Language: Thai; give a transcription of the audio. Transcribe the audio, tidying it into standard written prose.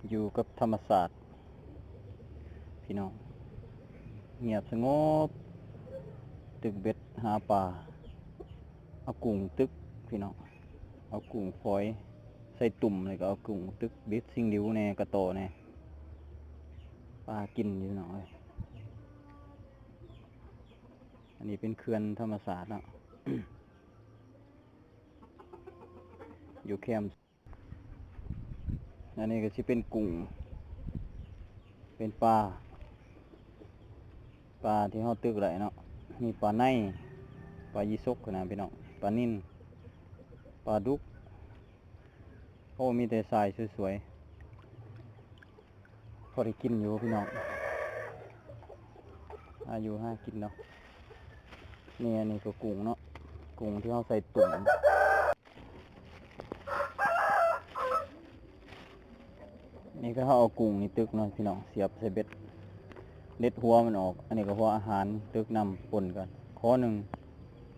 อยู่กับธรรมศาสตร์พี่น้องเงียบสงบตึกเบ็ดหาปลาเอากุ้งตึกพี่น้องเอากุ้งฝอยใส่ตุ่มเลยก็เอากุ้งตึกเบ็ดซิงดิวแน่กระโตแน่ปลากินอยู่หน่อยอันนี้เป็นเขื่อนธรรมศาสตร์เนาะ อยู่แคมป์อันนี้ก็จะเป็นกุ้งเป็นปลาที่เขาตึกไหลเนาะมีปลาในปลายีสกนะพี่น้องปลานิ่นปลาดุกโอ้มีแต่ทรายสวยๆพอได้กินอยู่พี่น้องอายุห้ากินเนาะนี่อันนี้ก็กุ้งเนาะกุ้งที่เขาใส่ตุ่มนี่ก็เขาเอากุ้งนี่ตึกเนาะพี่น้องเสียบใส่เบ็ดเด็ดหัวมันออกอันนี้ก็หัวอาหารตึกนำปนกันข้อหนึ่ง